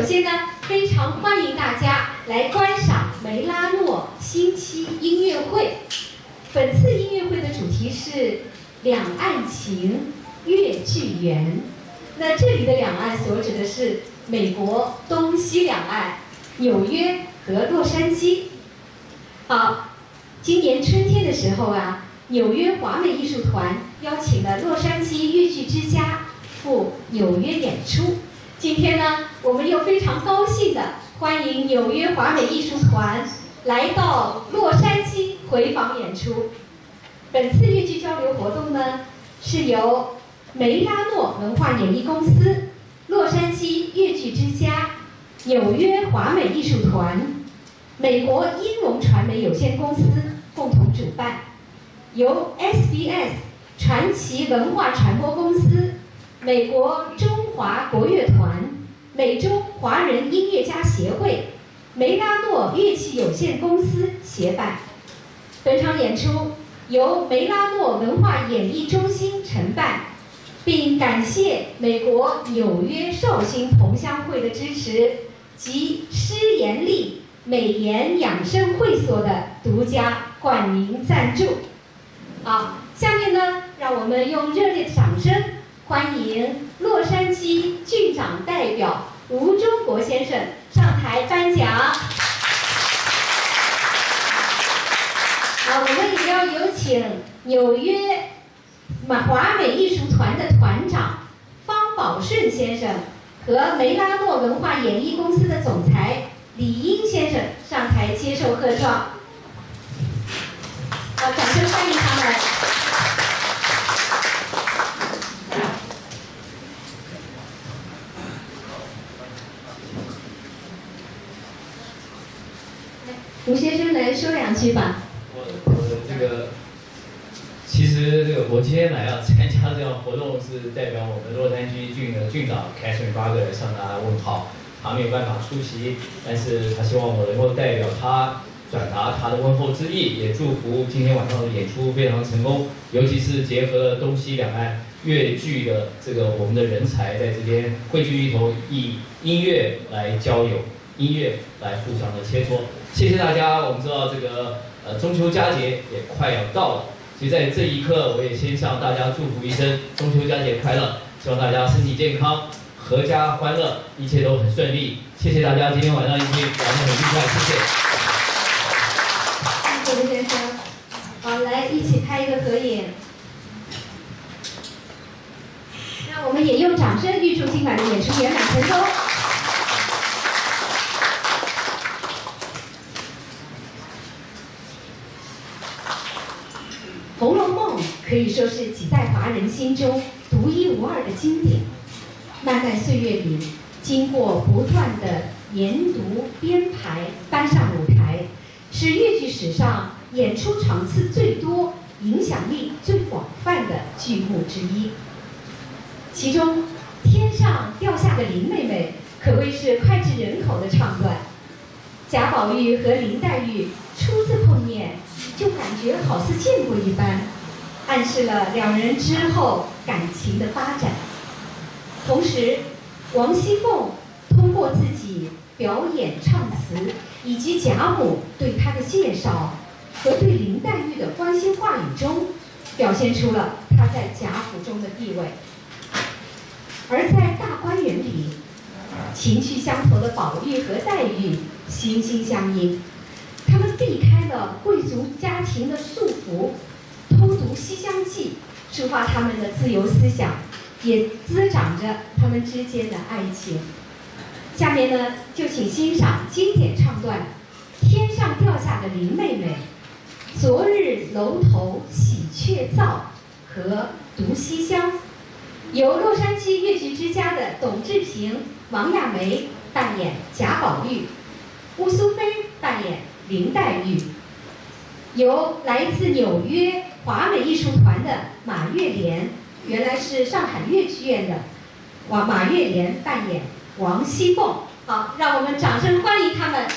首先呢，非常欢迎大家来观赏梅拉诺新期音乐会。本次音乐会的主题是两岸情，越剧缘。那这里的两岸所指的是美国东西两岸，纽约和洛杉矶。好，今年春天的时候啊，纽约华美艺术团邀请了洛杉矶越剧之家赴纽约演出。今天呢，我们又非常高兴的欢迎纽约华美艺术团来到洛杉矶回访演出。本次越剧交流活动呢，是由梅拉诺文化演艺公司、洛杉矶越剧之家、纽约华美艺术团、美国英龙传媒有限公司共同主办，由 SBS 传奇文化传播公司、美国中华国乐团、美洲华人音乐家协会、梅拉诺乐器有限公司协办。本场演出由梅拉诺文化演艺中心承办，并感谢美国纽约绍兴同乡会的支持及施延丽美颜养生会所的独家冠名赞助。好，下面呢，让我们用热烈的掌声欢迎洛杉矶郡长代表吴中国先生上台颁奖。好，我们也要有请纽约华美艺术团的团长方宝顺先生和梅拉诺文化演艺公司的总裁李英先生上台接受贺状。好，掌声欢迎他们。吴先生来说两句吧。其实我今天来参加这样活动，是代表我们洛杉矶郡的郡长 Catherine Barger 来向大家问好。他没有办法出席，但是他希望我能够代表他转达他的问候之意，也祝福今天晚上的演出非常成功。尤其是结合了东西两岸越剧的我们的人才在这边汇聚一同，以音乐来交友，音乐来互相的切磋。谢谢大家。我们知道中秋佳节也快要到了，所以在这一刻，我也先向大家祝福一声中秋佳节快乐，希望大家身体健康，阖家欢乐，一切都很顺利。谢谢大家，今天晚上一起玩得很愉快，谢谢。谢谢吴先生。好，来一起拍一个合影。让我们也用掌声预祝今晚的演出圆满成功。《红楼梦》可以说是几代华人心中独一无二的经典。漫漫岁月里，经过不断的研读、编排、搬上舞台，是越剧史上演出场次最多、影响力最广泛的剧目之一。其中，天上掉下的林妹妹可谓是脍炙人口的唱段。贾宝玉和林黛玉初次碰面，就感觉好似见过一般，暗示了两人之后感情的发展。同时，王熙凤通过自己表演唱词以及贾母对她的介绍和对林黛玉的关心话语中，表现出了她在贾府中的地位。而在大观园里，情趣相投的宝玉和黛玉心心相印，他们避开了贵族家庭的束缚，偷读《西厢记》，抒发他们的自由思想，也滋长着他们之间的爱情。下面呢，就请欣赏经典唱段《天上掉下的林妹妹》，昨日楼头喜鹊噪和读西厢，由洛杉矶越剧之家的董志平、王亚梅扮演贾宝玉，乌苏菲扮演林黛玉，由来自纽约华美艺术团的马月莲，原来是上海越剧院的马月莲扮演王熙凤。好，让我们掌声欢迎他们。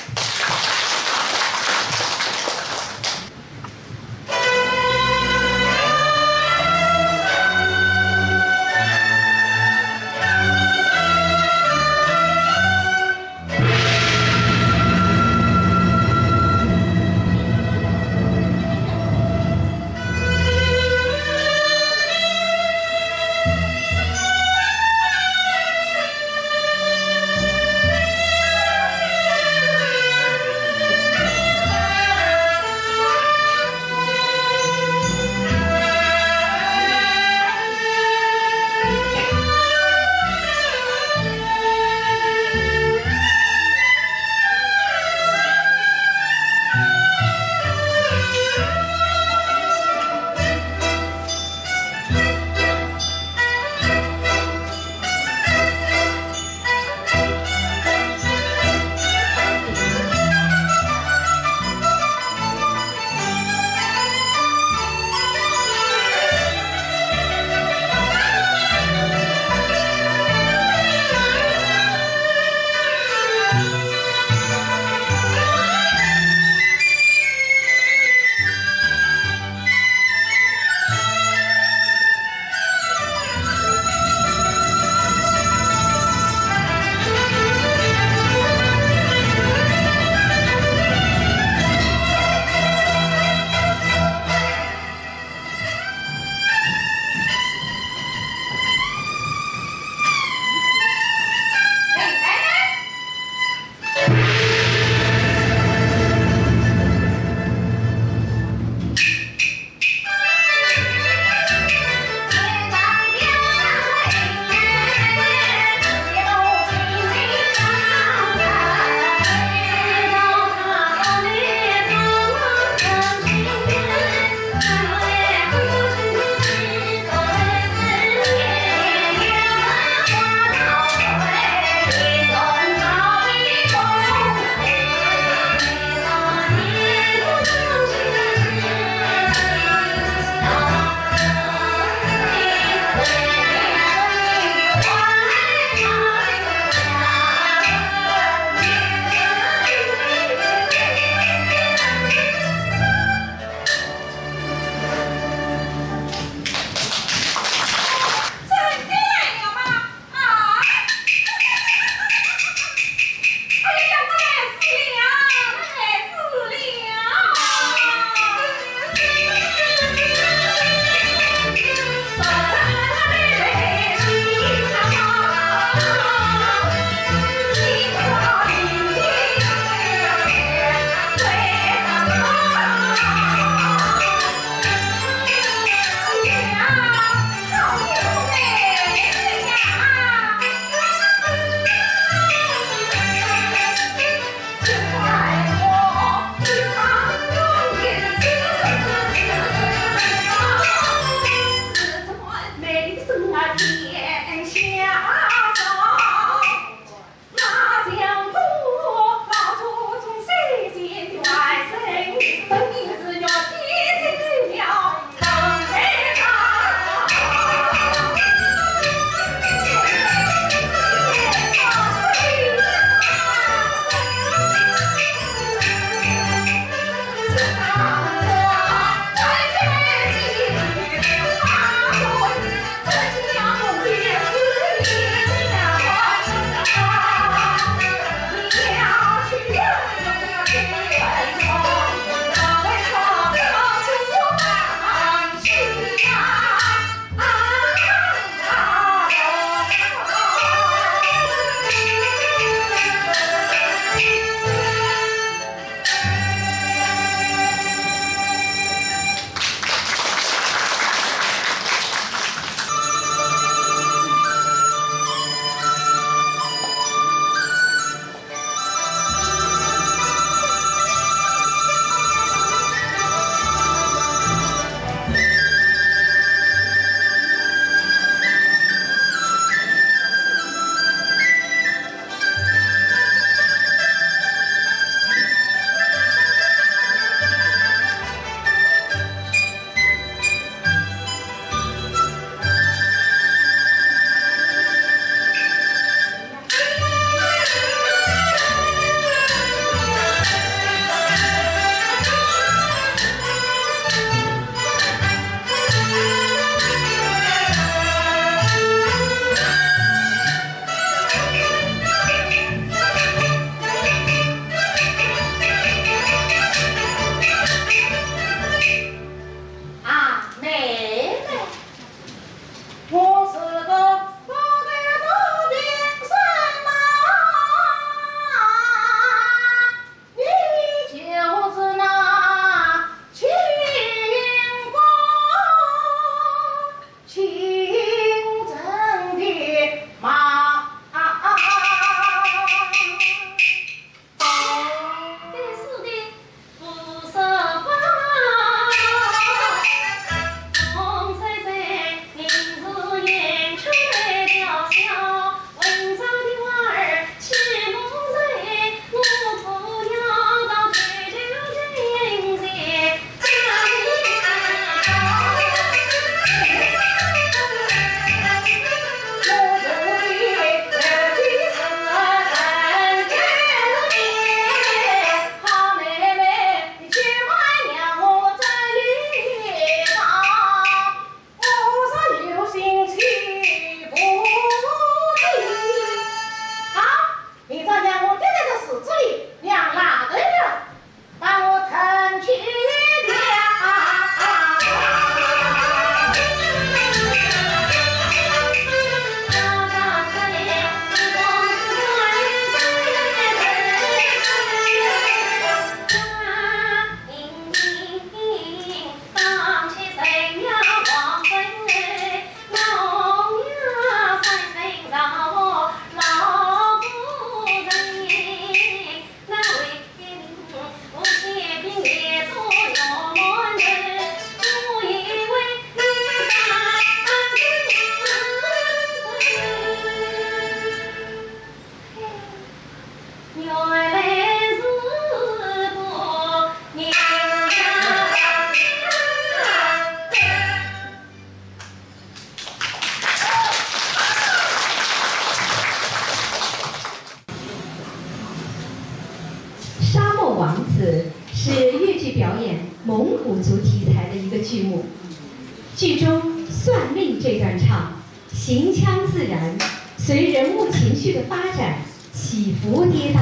剧中算命这段唱，行腔自然，随人物情绪的发展起伏跌宕，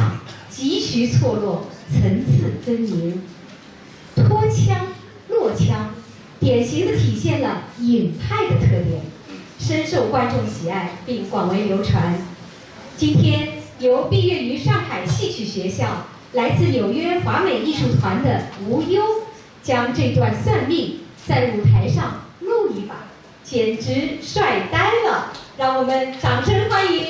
急徐错落，层次分明。拖腔、落腔，典型的体现了影派的特点，深受观众喜爱并广为流传。今天由毕业于上海戏曲学校、来自纽约华美艺术团的吴优，将这段算命在舞台上录一把，简直帅呆了！让我们掌声欢迎。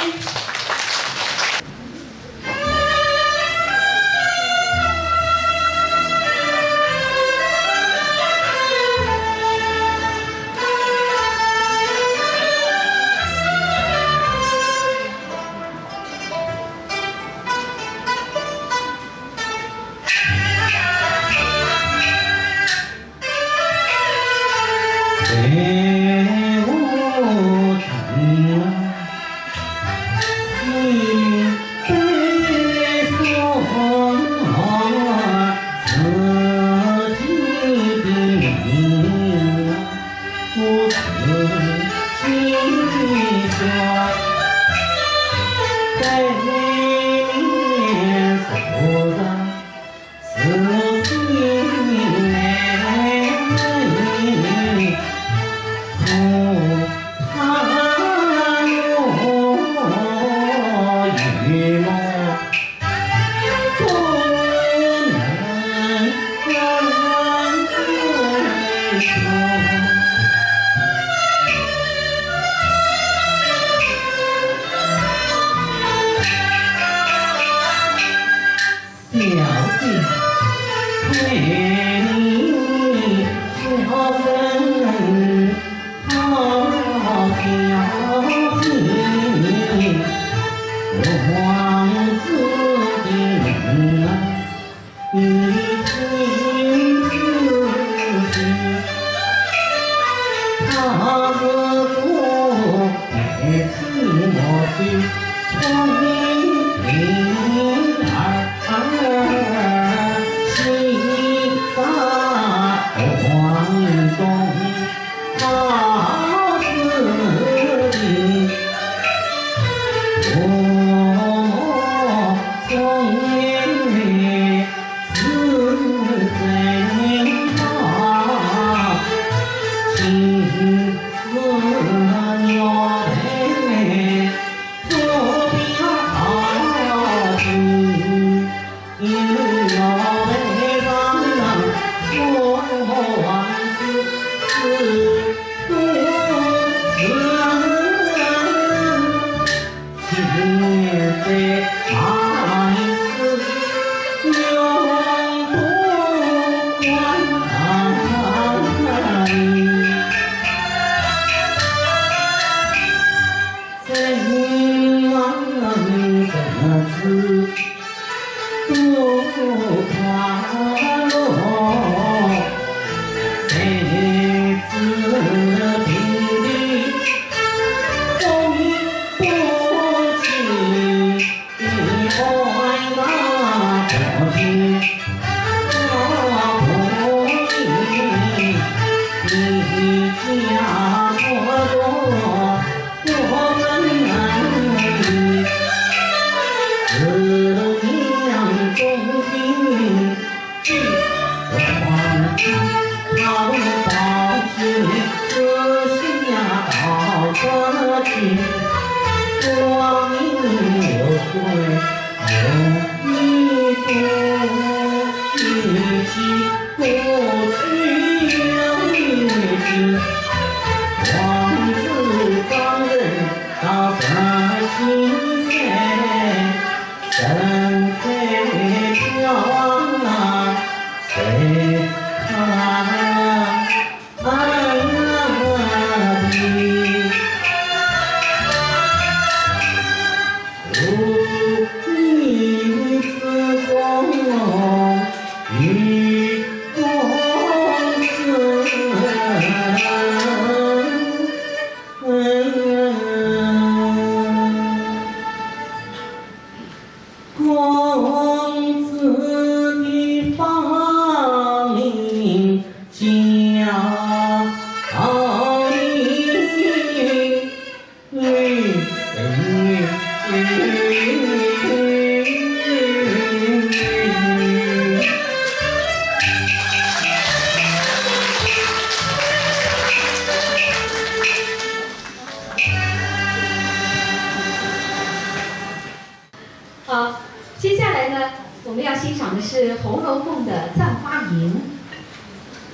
的是《红楼梦》的《葬花吟》，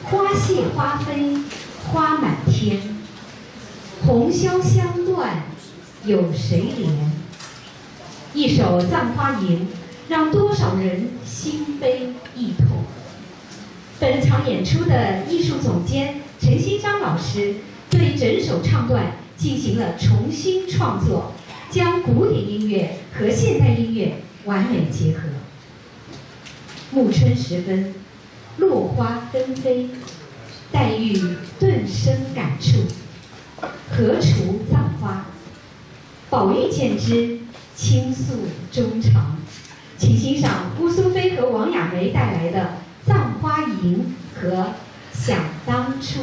花谢花飞花满天，红绡香断有谁怜？一首《葬花吟》，让多少人心悲意痛。本场演出的艺术总监陈新章老师对整首唱段进行了重新创作，将古典音乐和现代音乐完美结合。暮春时分，落花纷飞，黛玉顿生感触，何处葬花？宝玉见之，倾诉衷肠。请欣赏乌苏菲和王亚梅带来的《葬花吟》和《想当初》。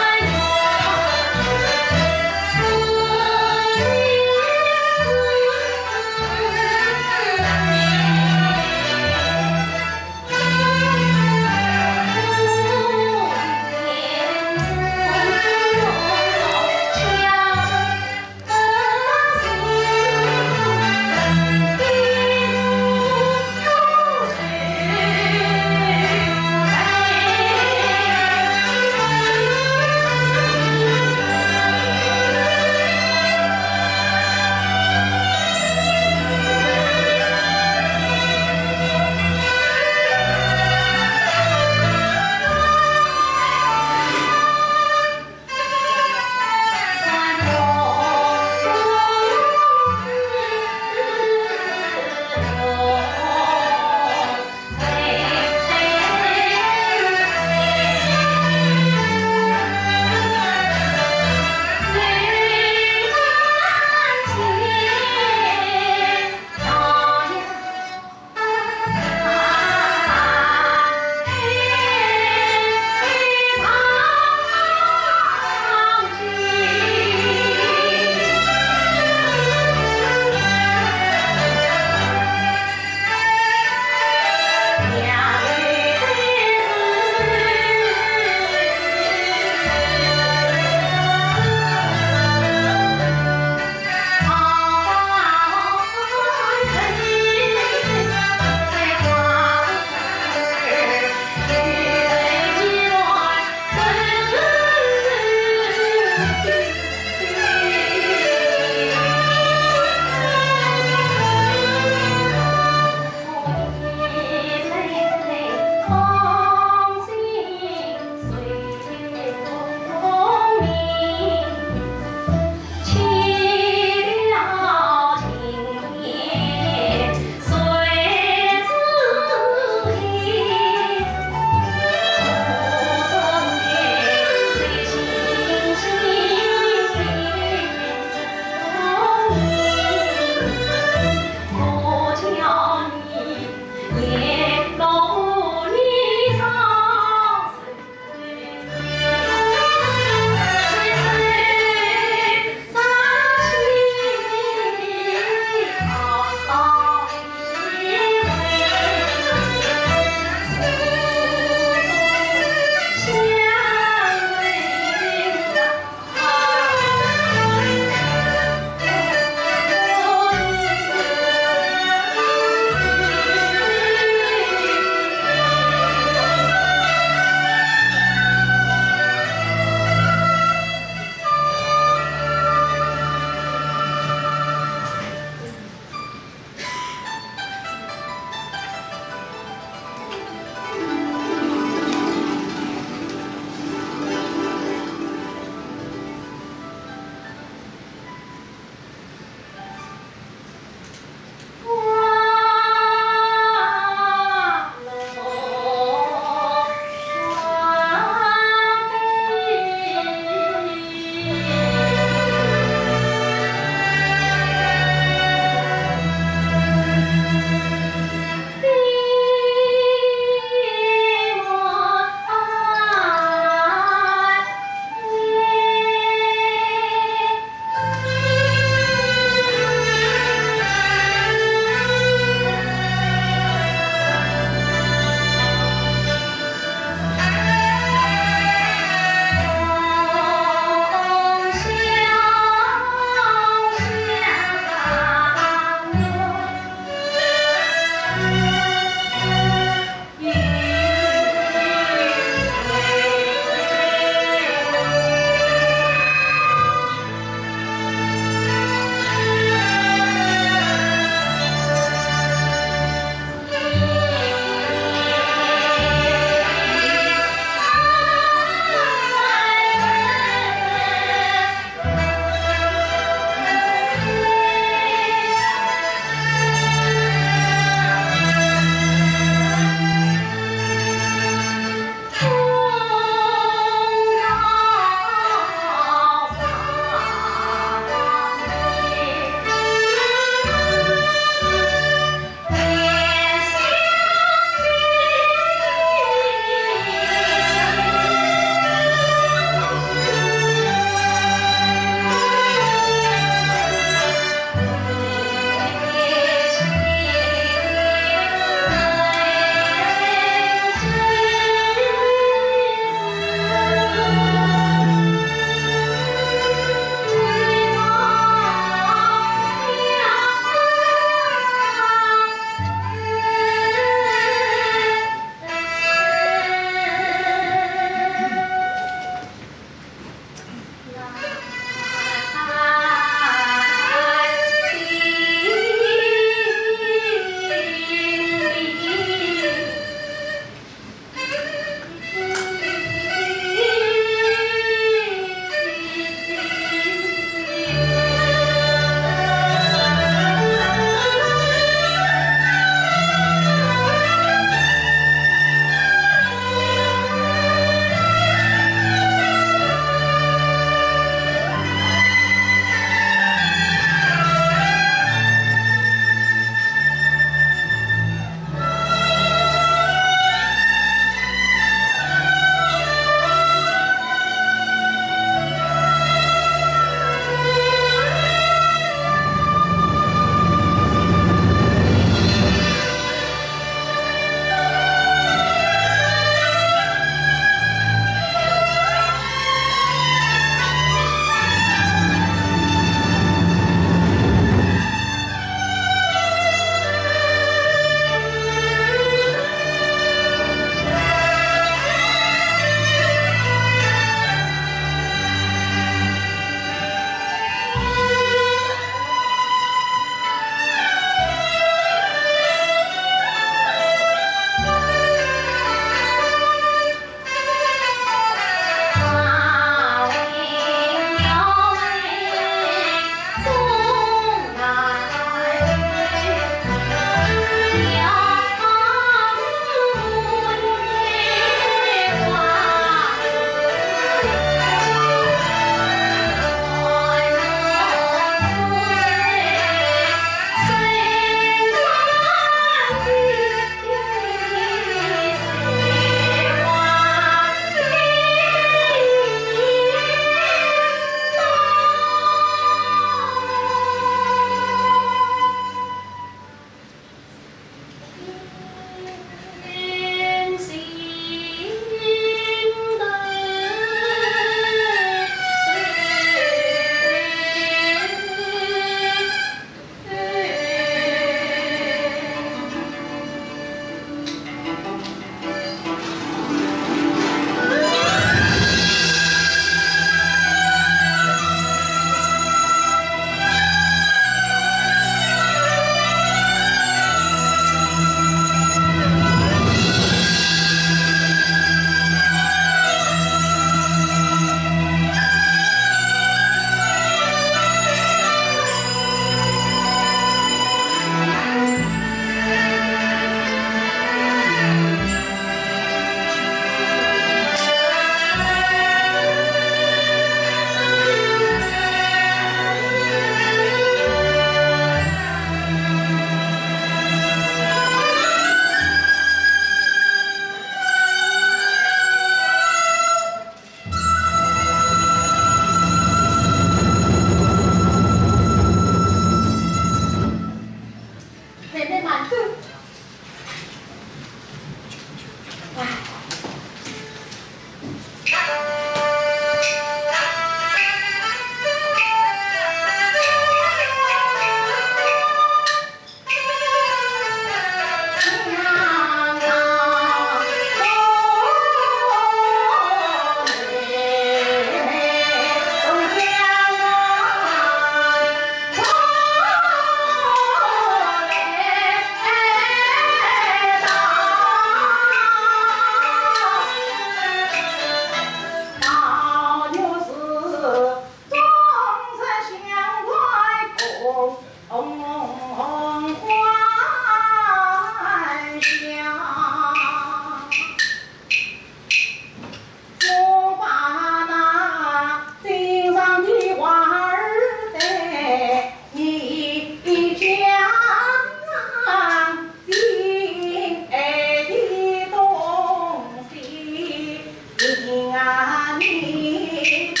啊你家，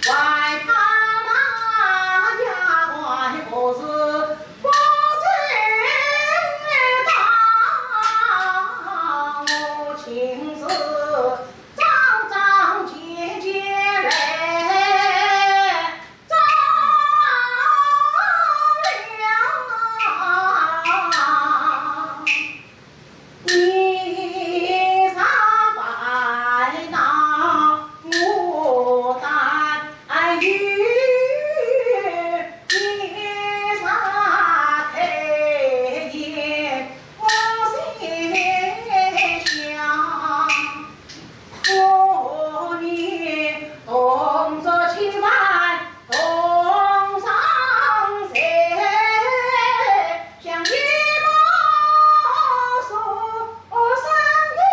怪他那丫鬟何时不知道，我情是朝朝节节来照亮。你啥烦恼我担忧，你啥开眼我心想，和你同着千万同上山，像一棵树生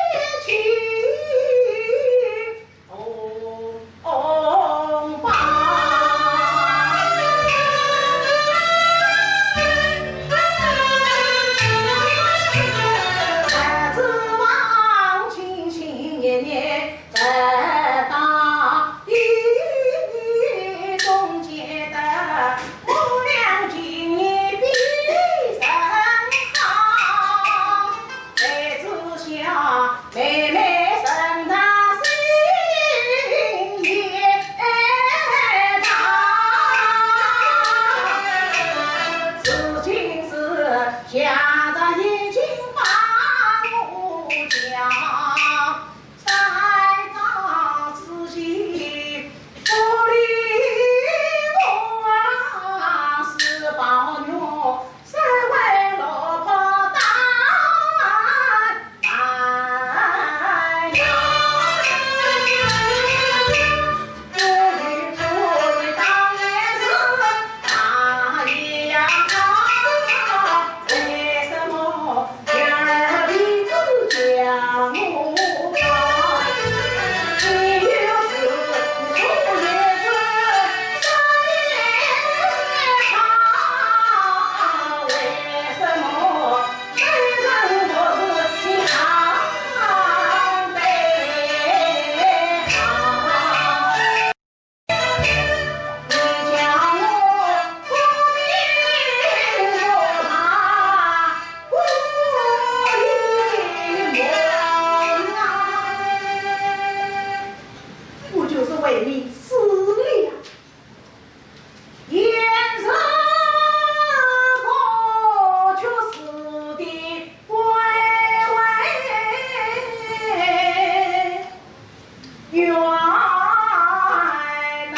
一起同伴。才指望情情年年直到一中间的我俩今年比人好，才知晓妹妹生她心也大，事情是下着眼睛把我讲，再找自己不理我是抱怨社会落魄大难呀，不与处理当然是大一样好，为什么第二鼻子将我跑？你有事出也准，上也好，为什么没人我是你常备好？你叫我不必我怕不一模啊，不就是为你死了？眼神我却死的微微，原难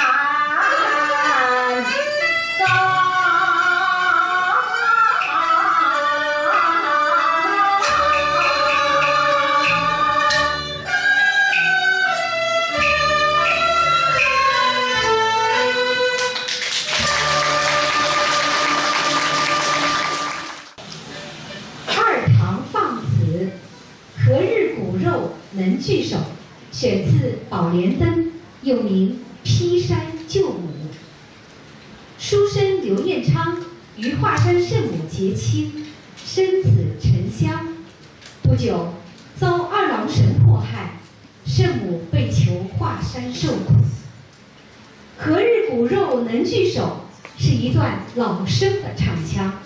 二唐放子，何日骨肉能聚首，选自《宝莲灯》，又名《劈山救母》。书生刘彦昌与华山圣母结亲，生子沉香。不久遭二郎神迫害，圣母被囚华山受苦。何日骨肉能聚首是一段老生的唱腔，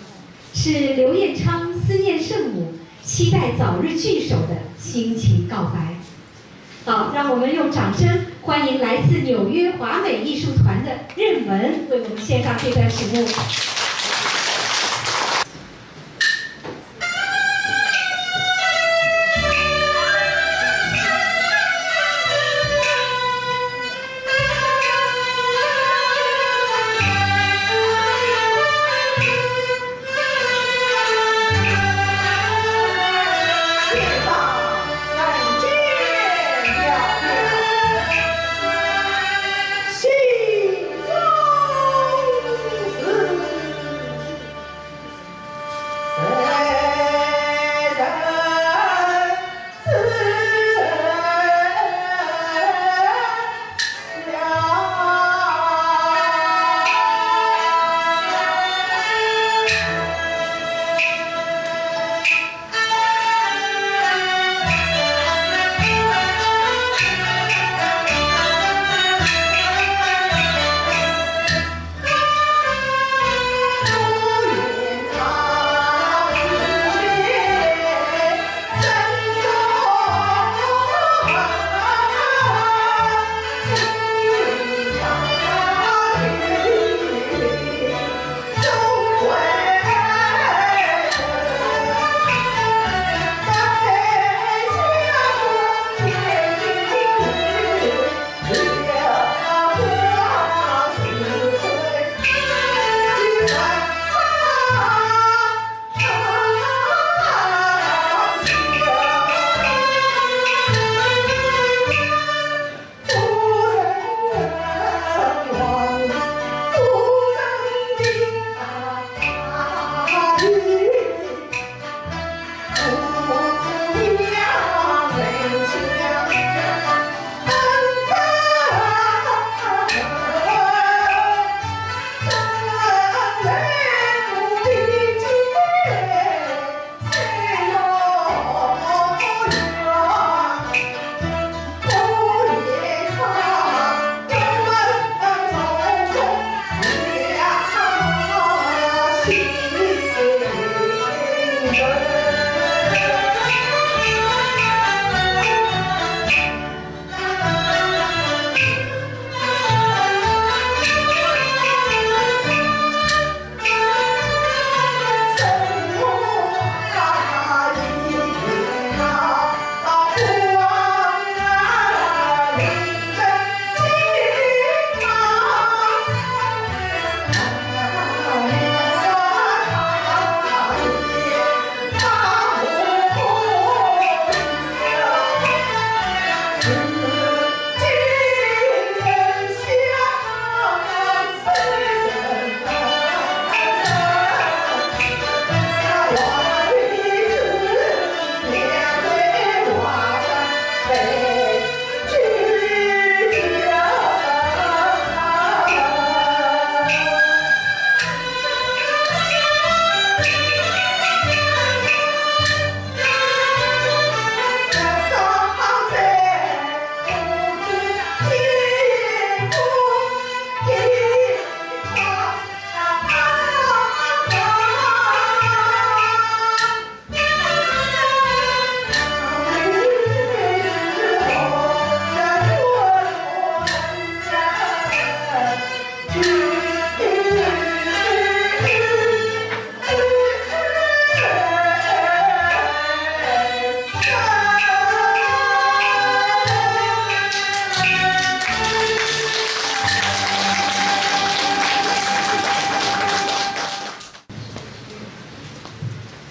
是刘彦昌思念圣母、期待早日聚首的心情告白。好，让我们用掌声欢迎来自纽约华美艺术团的任文为我们献上这段曲目。心中是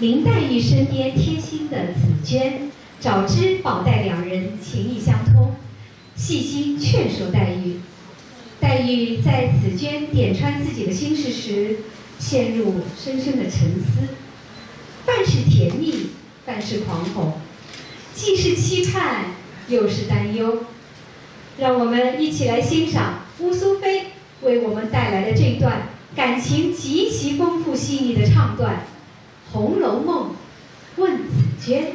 林黛玉身边贴心的紫娟、找之、宝黛两人情意相通，细心劝说黛玉。黛玉在紫娟点穿自己的心事时，陷入深深的沉思，半是甜蜜，半是狂吼，既是期盼，又是担忧。让我们一起来欣赏乌苏菲为我们带来的这段感情极其丰富细腻的唱段《红楼梦》问紫娟。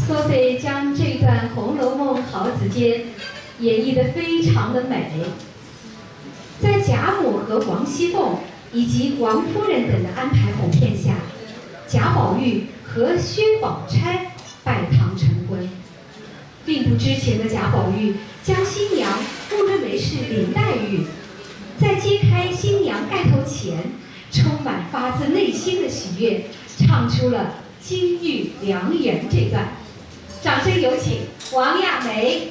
苏菲将这段《红楼梦》好子间演绎得非常的美，在贾母和王熙凤以及王夫人等的安排哄骗下，贾宝玉和薛宝钗拜堂成婚。并不知情的贾宝玉将新娘误认为是林黛玉，在揭开新娘盖头前，充满发自内心的喜悦，唱出了《金玉良缘》这段。掌声有请王亚梅。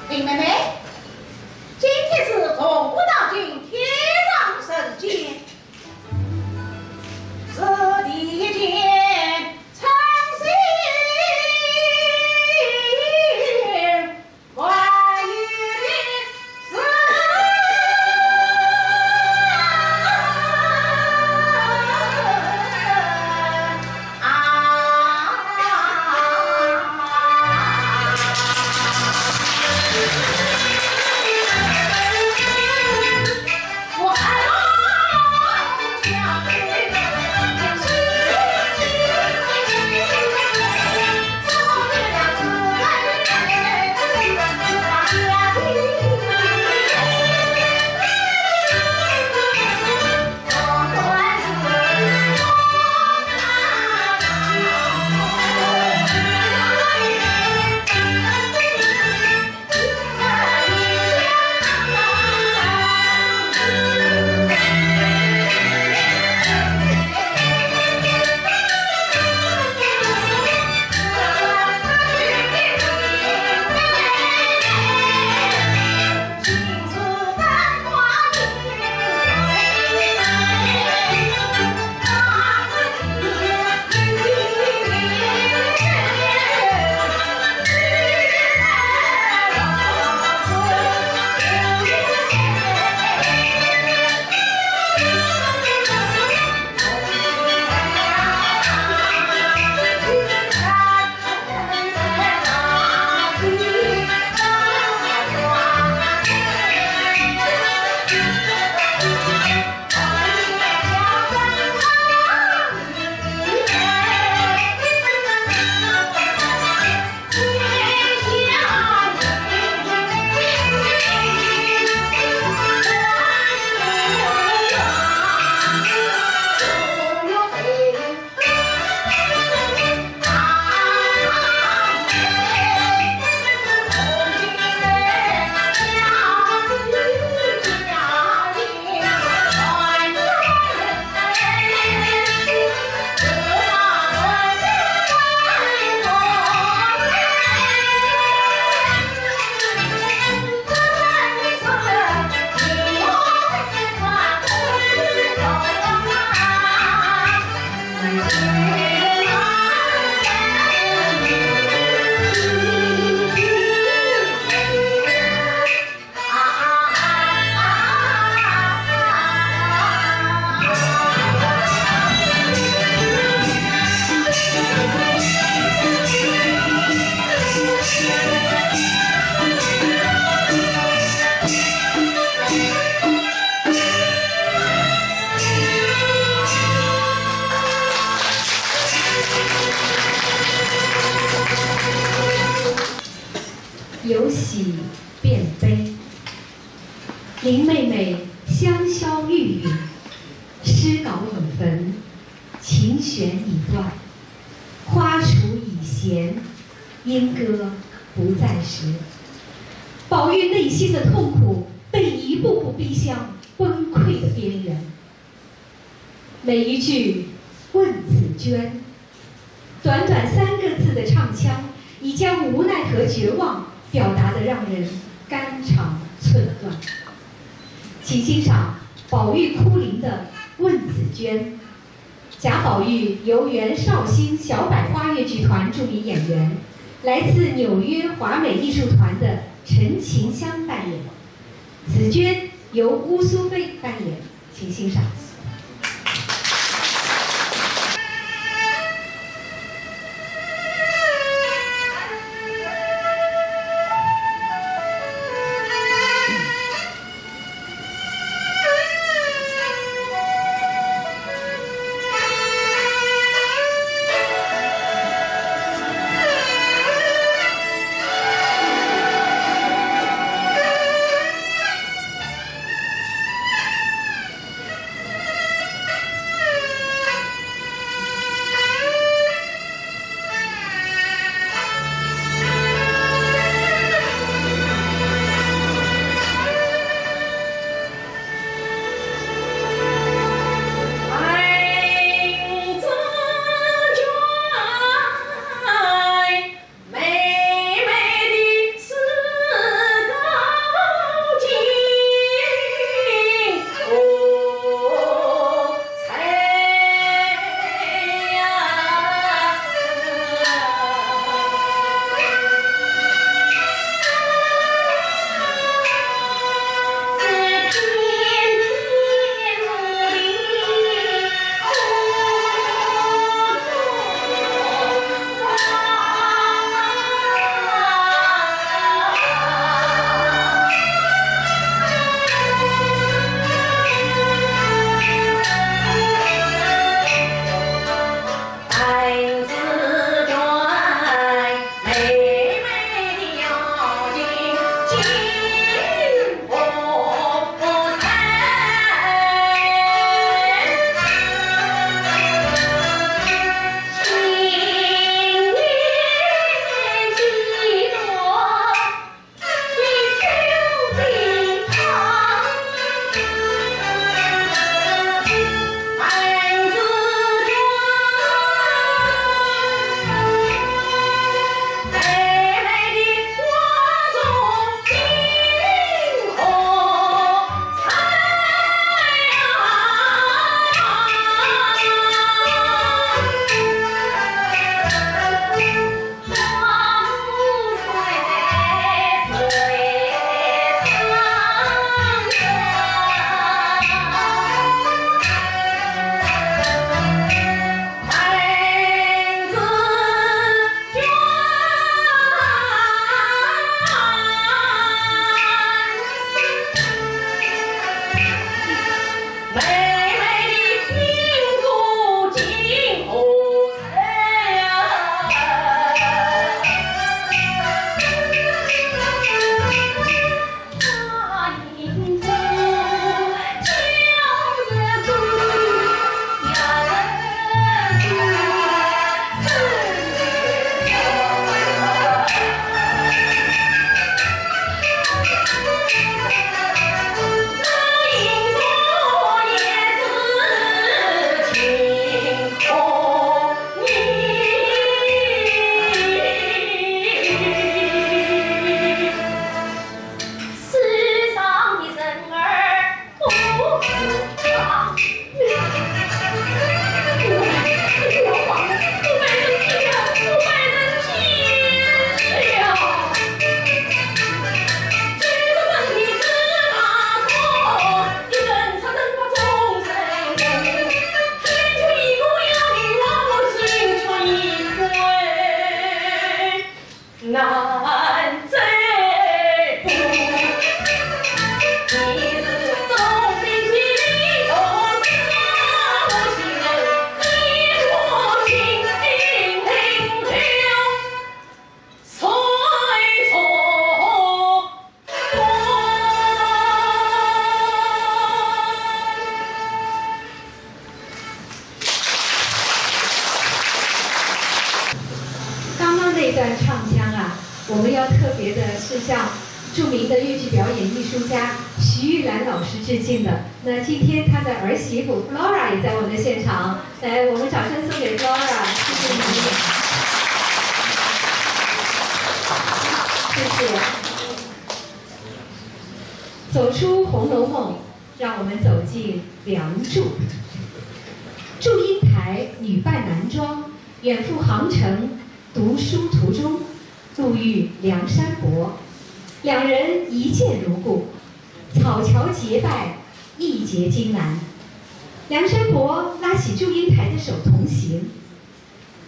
林妹妹，今天是从武道君天上圣鉴。是第一件由喜变悲。林妹妹香消玉殒，诗稿已焚，琴弦已断，花锄已闲，莺歌不再时。宝玉内心的痛苦被一步步逼向崩溃的边缘。每一句“问紫鹃”，短短3个字的唱腔，已将无奈和绝望表达得让人肝肠寸断。请欣赏宝玉哭灵的《问紫鹃》。贾宝玉由袁绍兴小百花越剧团著名演员，来自纽约华美艺术团的陈琴香扮演，紫鹃由乌苏菲扮演，请欣赏。我们要特别的是向著名的豫剧表演艺术家徐玉兰老师致敬的。那今天她的儿媳妇 Flora 也在我们的现场，来，我们掌声送给 Flora， 谢谢你，谢谢。走出《红楼梦》，让我们走进梁祝。祝英台女扮男装，远赴杭城读书途中，路遇梁山伯，两人一见如故，草桥结拜，义结金兰。梁山伯拉起祝英台的手同行，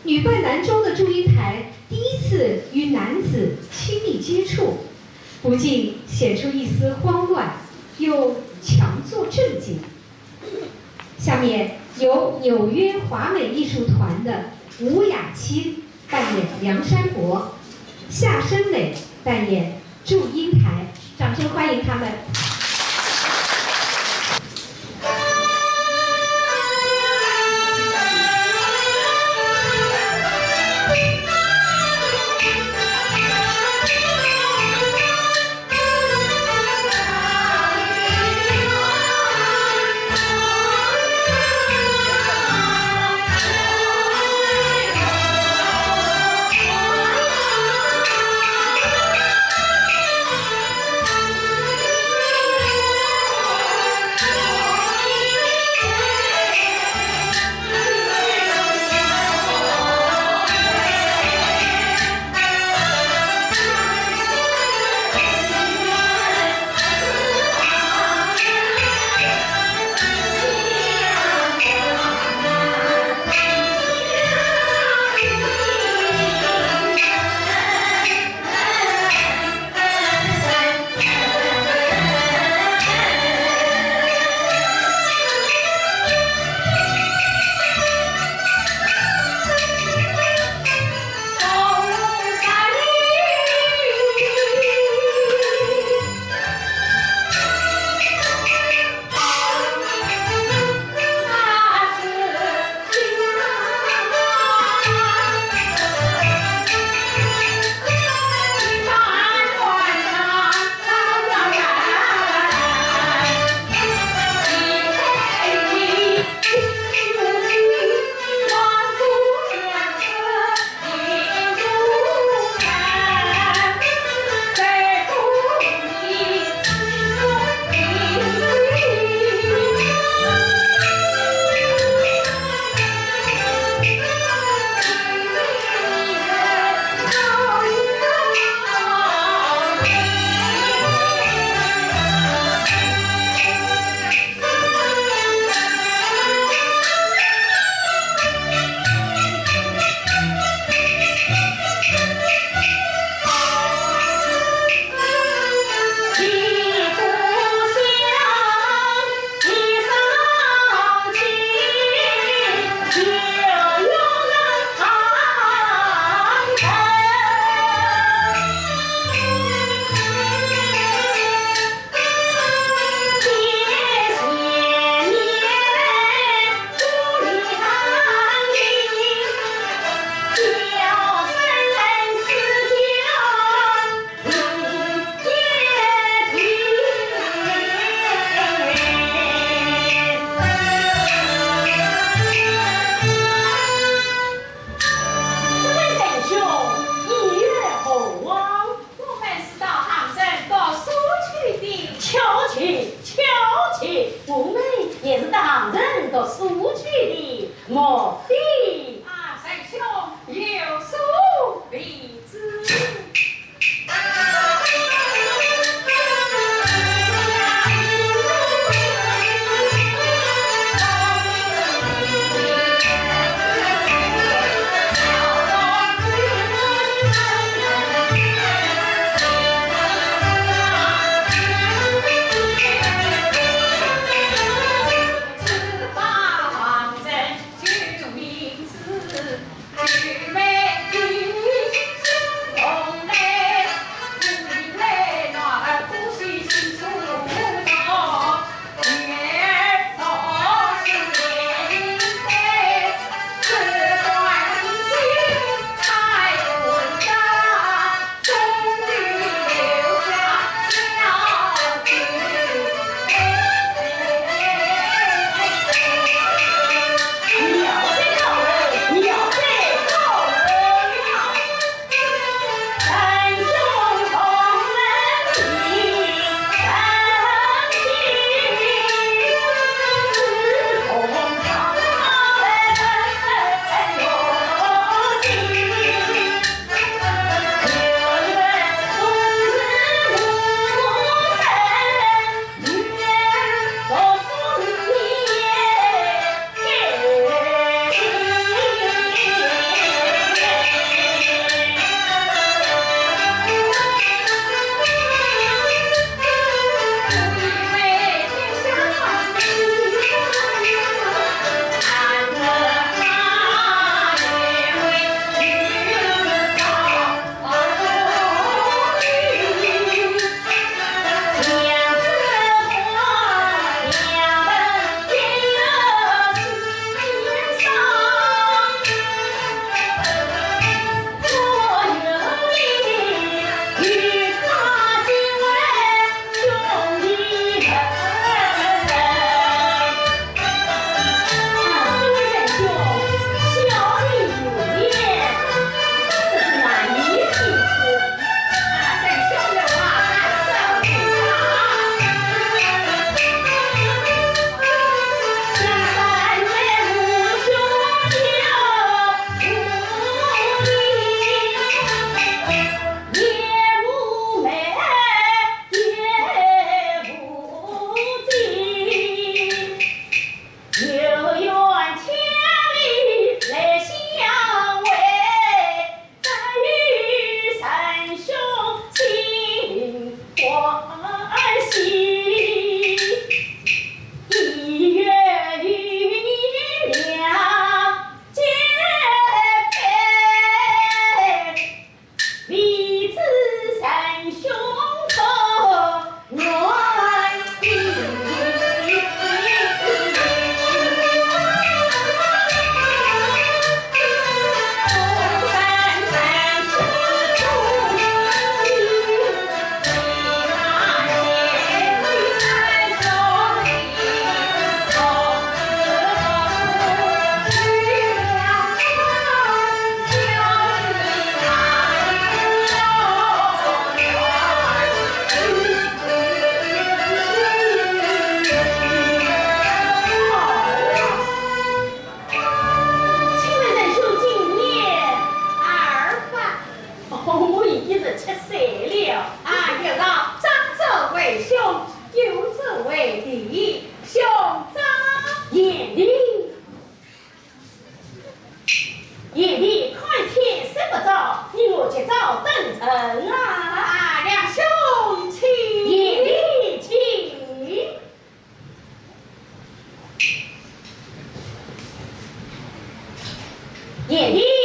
女扮男装的祝英台第一次与男子亲密接触，不禁显出一丝慌乱，又强作镇静。下面由纽约华美艺术团的吴雅清扮演梁山伯，夏申磊扮演祝英台，掌声欢迎他们。夜里看天睡不着，你我今早登城啊，两兄请，夜里请。夜里。